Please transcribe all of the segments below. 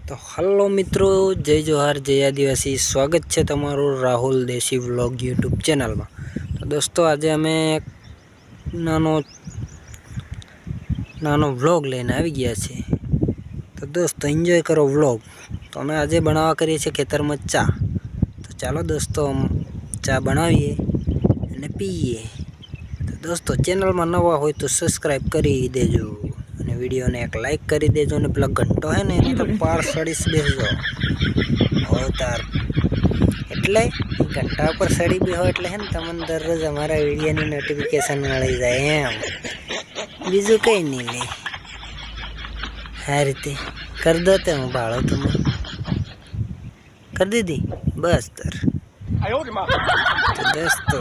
तो हेलो मित्रों, जय जोहार, जय आदिवासी। स्वागत है तमारू राहुल देशी व्लॉग यूट्यूब चैनल में। तो दोस्तों, आज अमे नानो व्लॉग लईने आवी गया छे। तो दोस्तों, एंजॉय करो व्लॉग। तो अमे आज बनावा करीए छे खेतर में चा। तो चलो दोस्तों, हम चा बनावीए अने पीए। तो दोस्तों, चैनल में नवा हो तो सब्सक्राइब करी देजो અને વિડિયોને એક લાઈક કરી દેજો અને પેલા ઘંટો હે ને એને તો પાર સડીસ બેસજો અવતાર એટલે ઘંટા પર સડી બેહો એટલે હે ને તમને દરરોજ અમારા વિડિયોની નોટિફિકેશન મળી જાય એમ, બીજું કંઈ નહીં લે। આ રીતે कर दो तो હું ભાળો તમે कर દીધી બસ તર। તો દોસ્તો,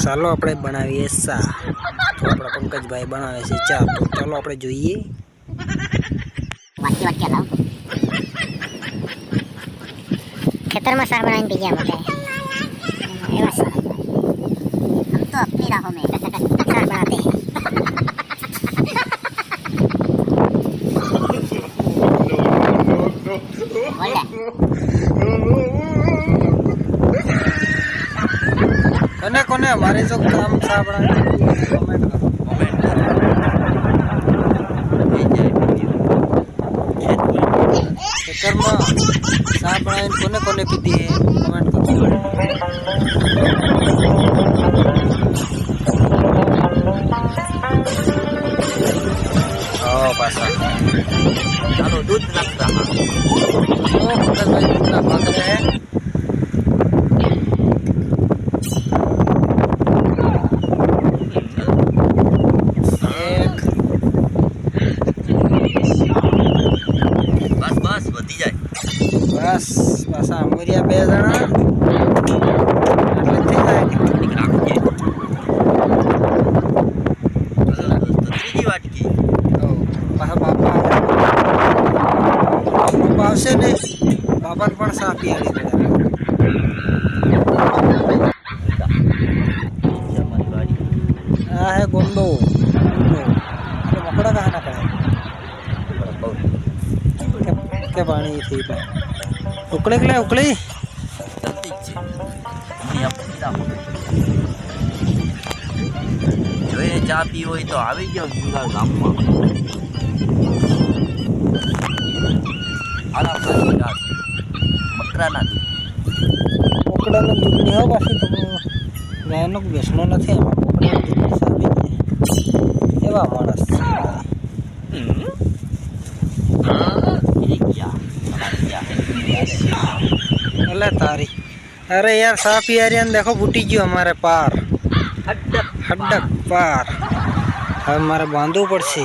ચાલો આપણે બનાવીએ ચા। तो अपना पंकज भाई बनावे से चा। तो चलो આપણે જોઈએ। खेतर में सार बनाने पी गया हम तो अपनी राहों में सार बनाते हैं। कोने कोने हमारे जो काम सा बनाने कमेंट करो। खेतर में सा बनाने कोने कोने पीती है कमेंट करो। पासा चलो दूध लगता है। पंकज भाई दूध ना भाग है। बस बस आमरिया बे जणा એટલે થઈ જાય કે રાખીએ। ત્રીજી વાટકી પાછા બાપા આવશે ને, બાપાને પણ સા પીયાડી પડે। આ હે ગોંડો અને મકડા કहा ના પડે કે પાણી થઈ પાય उकले के लिए उकली जो चा पी हो तो आई गयो गाम में मकरा ना उकड़ा दूध नहीं हो पासी तो गाय नो बेसनो नहीं उकड़ा दूध साबी एवा माणस अले तारी। अरे यार साफ यार देखो फूटी गयो हमारे पार हड्डक पार। अब हमारे बांधव पड़े।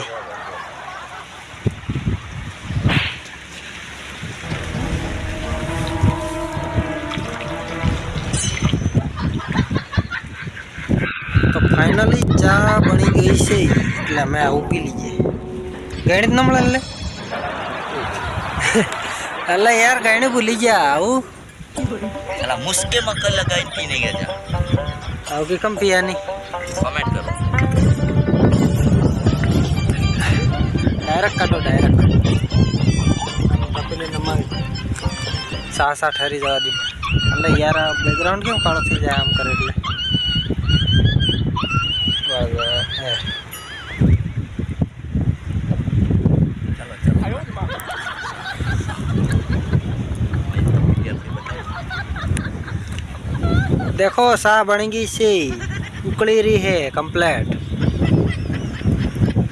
तो फाइनली चा बनी गई से એટલે मैं आऊ पी लीजिए। गणित न મળે ले अल्लाह यार गणित भूली जा आऊ चला मुस्के मक्का लगाई पीने गया जा आऊ की कम पिया नहीं कमेंट करो। डायरेक्ट काटो डायरेक्ट कपिले नमक सा सा ठहरी जवा दी। अल्लाह यार बैकग्राउंड क्यों काळो थी जाए आम करे એટલે देखो सा बन गई से उकली रही है कंप्लीट।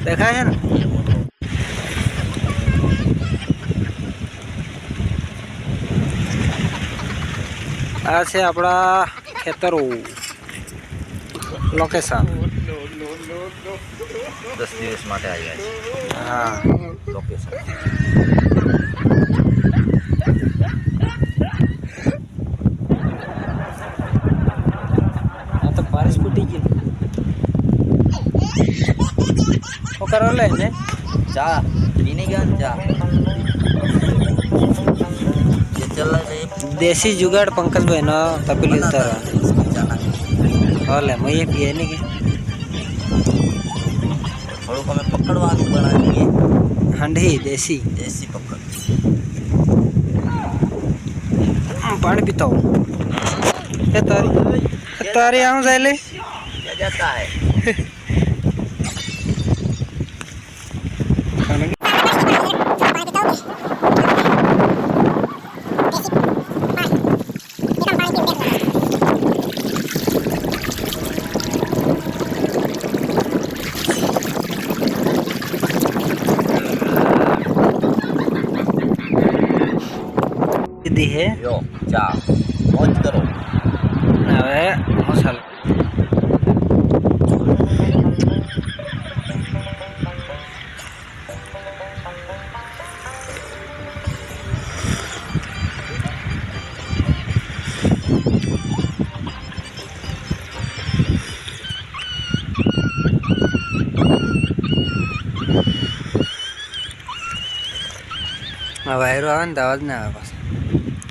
देखा है ना। आ छे अपना खेतरो लोकेशन 10 દિવસ માટે આવ્યા છે। हाँ લોકેશન तो बारिश फूटी गई वो करो ले ने चा पीने गया चा ये चल रहा है देसी जुगाड़ पंकज भाई ना तपेली उतार होले मैं पिए नहीं के थोड़ा हमें पकड़वा बना दिए हंडी देसी देसी पकड़ पानी पीता हूँ तारी आऊँ जाए ले क्या जाता है दी है यो चा मौज करो હવે મસાલો વાયરો આવે ને તો અવાજ ના આવે પાછો